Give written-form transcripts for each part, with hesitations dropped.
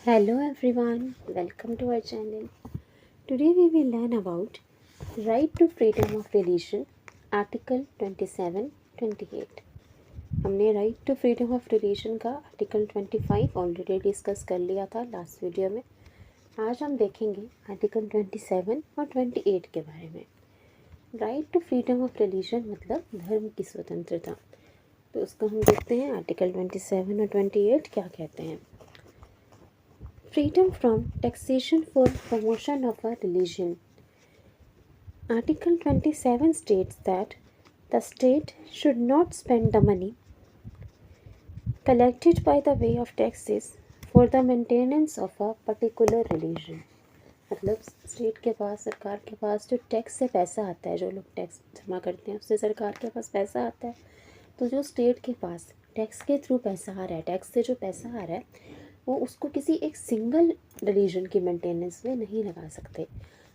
Hello everyone, welcome to our channel. Today we will learn about Right to Freedom of Religion, Article 27-28. हमने right to freedom of religion का article 25 already discuss कर लिया था last video में। आज हम देखेंगे आर्टिकल 27 और 28 के बारे में। Right to freedom of religion मतलब धर्म की स्वतंत्रता। तो उसको हम देखते हैं आर्टिकल 27 और 28 क्या कहते हैं। Freedom from taxation for promotion of a religion. Article 27 states that the state should not spend the money collected by the way of taxes for the maintenance of a particular religion. मतलब state के पास, सरकार के पास जो tax से पैसा आता है, जो लोग टैक्स जमा करते हैं उससे सरकार के पास पैसा आता है। तो जो स्टेट के पास टैक्स के थ्रू पैसा आ रहा है, टैक्स से जो पैसा आ रहा है वो उसको किसी एक सिंगल रिलीजन की मेंटेनेंस में नहीं लगा सकते।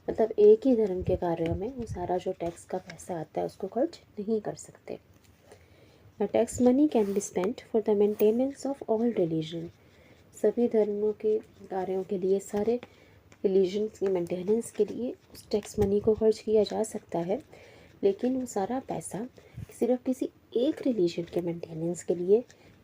मतलब एक ही धर्म के कार्यों में वो सारा जो टैक्स का पैसा आता है उसको खर्च नहीं कर सकते। The tax money can be spent for the maintenance of all religion. सभी धर्मों के कार्यों के लिए, सारे रिलीजन की मेंटेनेंस के लिए उस टैक्स मनी को खर्च किया जा सकता है, लेकिन वो सारा पैसा सिर्फ किसी एक रिलीजन के मेंटेनेंस के लिए,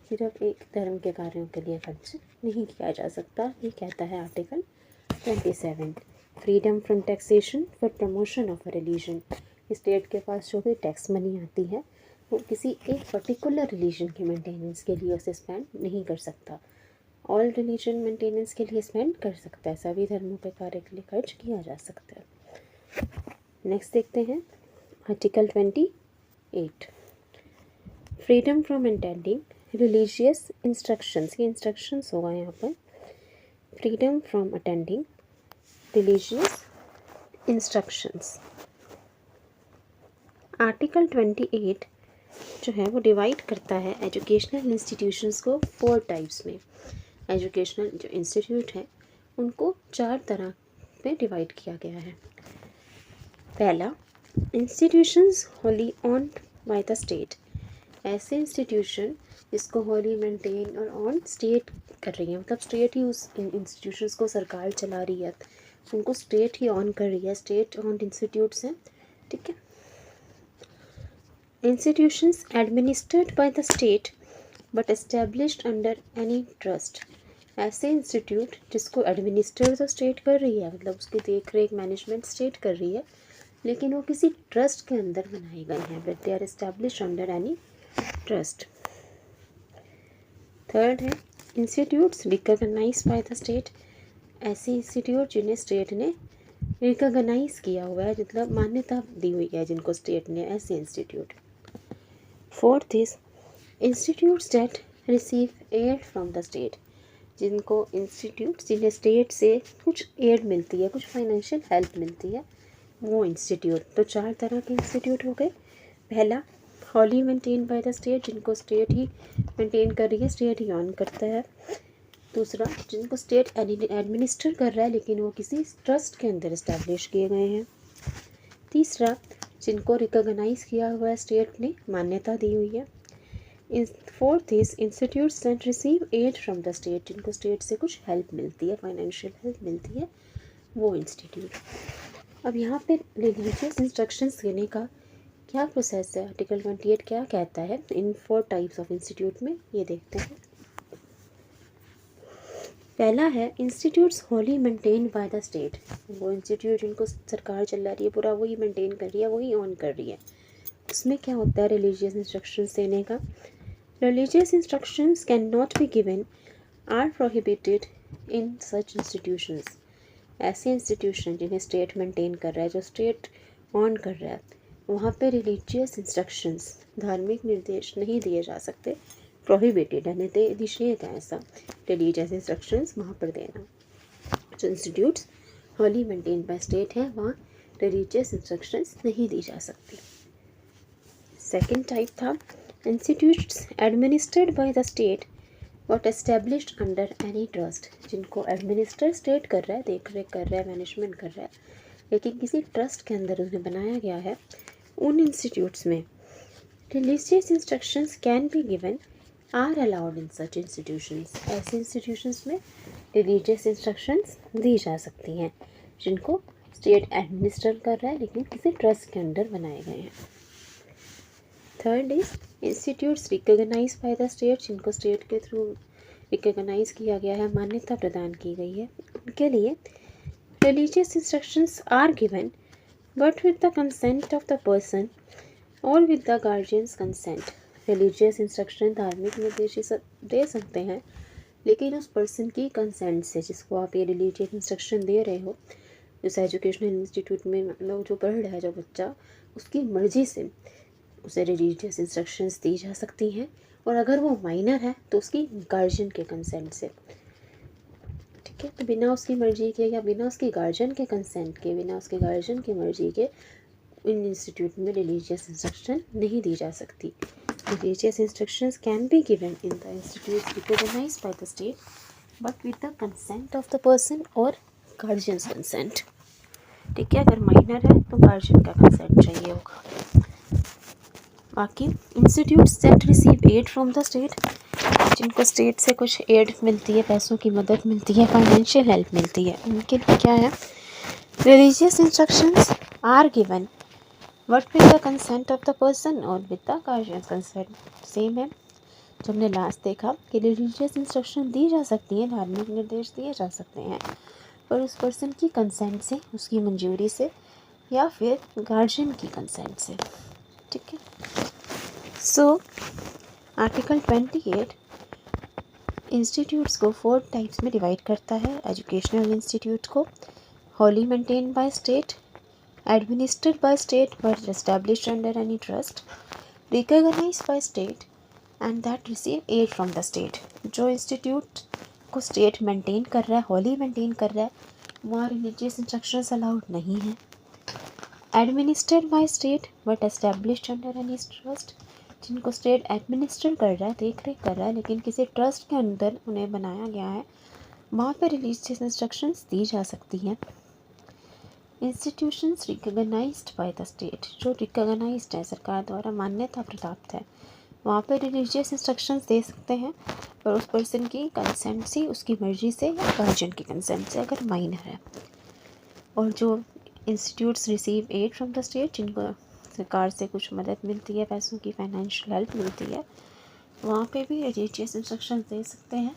सिर्फ एक धर्म के कार्यों के लिए खर्च नहीं किया जा सकता। ये कहता है article 27। Freedom from taxation for promotion of a religion. State के पास जो भी टैक्स मनी आती है वो किसी एक पर्टिकुलर रिलीजन के मेंटेनेंस के लिए उसे स्पेंड नहीं कर सकता। ऑल रिलीजन मेंटेनेंस के लिए स्पेंड कर सकता है, सभी धर्मों के कार्य के लिए खर्च किया जा सकता है। नेक्स्ट देखते हैं article 28। Freedom from attending religious instructions. ये इंस्ट्रक्शंस होगा यहाँ पर। Freedom from attending religious instructions. Article 28 जो है वो डिवाइड करता है एजुकेशनल इंस्टीट्यूशंस को 4 टाइप्स में। एजुकेशनल जो इंस्टीट्यूट है उनको 4 तरह में डिवाइड किया गया है। पहला, institutions Holi owned bye the state. ऐसे इंस्टीट्यूशन जिसको होली मेंटेन और ऑन स्टेट कर रही है, मतलब स्टेट ही उस इंस्टीट्यूशंस को सरकार चला रही है, उनको स्टेट ही ऑन कर रही है, स्टेट ऑन इंस्टीट्यूट्स हैं, ठीक है। Institutions administered by the state but established under any trust. ऐसे इंस्टीट्यूट जिसको एडमिनिस्टर तो स्टेट कर रही है, मतलब उसकी देख रेख मैनेजमेंट स्टेट कर रही है, लेकिन वो किसी ट्रस्ट के अंदर बनाए गए हैं, but they are established under any trust. Third है institutes recognized by the state. ऐसे इंस्टीट्यूट जिन्हें स्टेट ने रिकॉग्नाइज किया हुआ है, मतलब मान्यता दी हुई है जिनको स्टेट ने, ऐसे institute. Fourth is institutes that receive aid from the state. जिनको इंस्टीट्यूट जिन्हें स्टेट से कुछ एड मिलती है, कुछ फाइनेंशियल हेल्प मिलती है, वो इंस्टीट्यूट। तो 4 तरह के इंस्टीट्यूट हो गए। पहला, हॉली मेंटेन बाय द स्टेट, जिनको स्टेट ही मेंटेन कर रही है, स्टेट ही ऑन करता है। दूसरा, जिनको स्टेट एडमिनिस्टर कर रहा है लेकिन वो किसी ट्रस्ट के अंदर इस्टेब्लिश किए गए हैं। तीसरा, जिनको रिकॉग्नाइज किया हुआ है, स्टेट ने मान्यता दी हुई है। Fourth is institutes that receive aid from the state, जिनको स्टेट से कुछ हेल्प मिलती है, फाइनेंशियल हेल्प मिलती है, वो इंस्टीट्यूट। अब यहाँ पे रिलीजियस इंस्ट्रक्शंस देने का क्या प्रोसेस है, आर्टिकल 28 क्या कहता है इन 4 टाइप्स ऑफ इंस्टीट्यूट में, ये देखते हैं। पहला है institutes Holi maintain bye the state. वो इंस्टीट्यूट जिनको सरकार चला रही है, पूरा वही मेंटेन कर रही है, वही ऑन कर रही है। उसमें क्या होता है रिलीजियस इंस्ट्रक्शंस देने का। Religious instructions can not be given are prohibited in such institutions. ऐसे इंस्टीट्यूशन जिन्हें स्टेट मेंटेन कर रहा है, जो स्टेट ऑन कर रहा है, वहाँ पे रिलीजियस इंस्ट्रक्शंस, धार्मिक निर्देश नहीं दिए जा सकते। प्रोहिबिटेड यानी निषेध है ऐसा रिलीजियस इंस्ट्रक्शंस वहाँ पर देना। जो institutes wholly maintain by state है वहाँ रिलीजियस इंस्ट्रक्शंस नहीं दी जा सकती। सेकेंड टाइप था institutes administered by the state but established under any trust. जिनको एडमिनिस्टर स्टेट कर रहा है, देख रेख कर रहा है, मैनेजमेंट कर रहा है, लेकिन किसी ट्रस्ट के अंदर उन्हें बनाया गया है। उन इंस्टीट्यूट्स में religious instructions can be given are allowed in such institutions. ऐसे इंस्टीट्यूशंस में रिलीजियस इंस्ट्रक्शंस दी जा सकती हैं जिनको स्टेट एडमिनिस्टर कर रहा है लेकिन किसी ट्रस्ट के अंडर बनाए गए हैं। Third is institutes recognise by the state, जिनको स्टेट के थ्रू रिकॉग्नाइज किया गया है, मान्यता प्रदान की गई है, उनके लिए religious instructions are given but with the consent of the person और with the guardians consent. Religious instruction धार्मिक निर्देश दे सकते हैं लेकिन उस पर्सन की कंसेंट से, जिसको आप ये रिलीजियस इंस्ट्रक्शन दे रहे हो, उस एजुकेशनल इंस्टीट्यूट में मतलब जो पढ़ रहा है जो बच्चा, उसकी मर्ज़ी से उसे रिलीजियस इंस्ट्रक्शंस दी जा सकती हैं। और अगर वो माइनर है तो उसकी गार्जियन के कंसेंट से। ठीक है, तो बिना उसकी मर्ज़ी के या बिना उसकी गार्जियन के कंसेंट के, बिना उसके गार्जियन की मर्ज़ी के इन इंस्टीट्यूट में रिलीजियस इंस्ट्रक्शन नहीं दी जा सकती। Religious instructions can be given in the institute recognised by the state but with the consent of the person और गार्जियंस कंसेंट। ठीक है, अगर माइनर है तो गार्जियन का कंसेंट चाहिए होगा। बाकी institutes that receive aid from the state, जिनको स्टेट से कुछ एड मिलती है, पैसों की मदद मिलती है, फाइनेंशियल हेल्प मिलती है, उनके लिए क्या है, religious instructions are given but with the consent of the person और with the guardian consent. Same है जो हमने लास्ट देखा कि रिलीजियस इंस्ट्रक्शन दी जा सकती हैं, धार्मिक निर्देश दिए जा सकते हैं, पर उस पर्सन की कंसेंट से, उसकी मंजूरी से या फिर गार्जियन की कंसेंट से। ठीक है, सो आर्टिकल 28 इंस्टीट्यूट्स को 4 टाइप्स में डिवाइड करता है। एजुकेशनल इंस्टीट्यूट को wholly maintain by state, administered by state but established under any trust, recognised by state and that receive aid from the state. जो इंस्टीट्यूट को स्टेट मेंटेन कर रहा है, होली मेंटेन कर रहा है, वहाँ रिलीजियस इंस्ट्रक्शंस अलाउड नहीं है। Administered by state but established under any trust, जिनको स्टेट एडमिनिस्टर कर रहा है, देख रेख कर रहा है, लेकिन किसी ट्रस्ट के अंदर उन्हें बनाया गया है, वहाँ पर रिलीजियस इंस्ट्रक्शंस दी जा सकती हैं। Institutions recognised by the state, जो रिकॉग्नाइज्ड है, सरकार द्वारा मान्यता प्राप्त है, वहाँ पर रिलीजियस इंस्ट्रक्शंस दे सकते हैं, पर उस पर्सन की कंसेंट से, उसकी मर्जी से या गार्जियन की कंसेंट से, अगर माइनर है। और जो institutes receive aid from the state, जिनको सरकार से कुछ मदद मिलती है, पैसों की फाइनेंशियल हेल्प मिलती है, वहाँ पे भी रिलीजियस इंस्ट्रक्शन दे सकते हैं,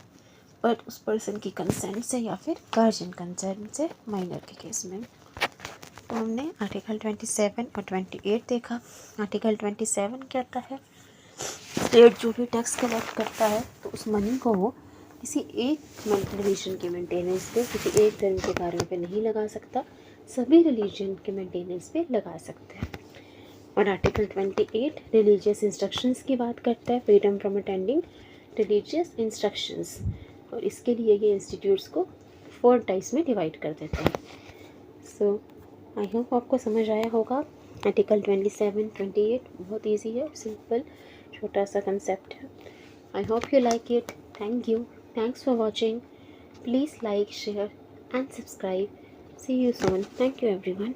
बट उस पर्सन की कंसेंट से या फिर गार्जियन कंसेंट से, माइनर के केस में। तो हमने आर्टिकल 27 और 28 देखा। आर्टिकल 27 कहता है स्टेट जो भी टैक्स कलेक्ट करता है तो उस मनी को वो किसी एक रिलीजन के मेंटेनेंस पे, किसी एक धर्म के कार्यों पे नहीं लगा सकता, सभी रिलीजन के मेंटेनेंस पे लगा सकते हैं। और आर्टिकल 28 रिलीजियस इंस्ट्रक्शंस की बात करता है, freedom from attending religious instructions, और इसके लिए ये इंस्टीट्यूट्स को 4 टाइप्स में डिवाइड कर देते हैं। सो आई होप आपको समझ आया होगा। आर्टिकल 27, 28 बहुत ईजी है, सिंपल छोटा सा कंसेप्ट है। I hope you like it. Thank you, thanks for watching. Please like, share and subscribe. See you soon. Thank you everyone.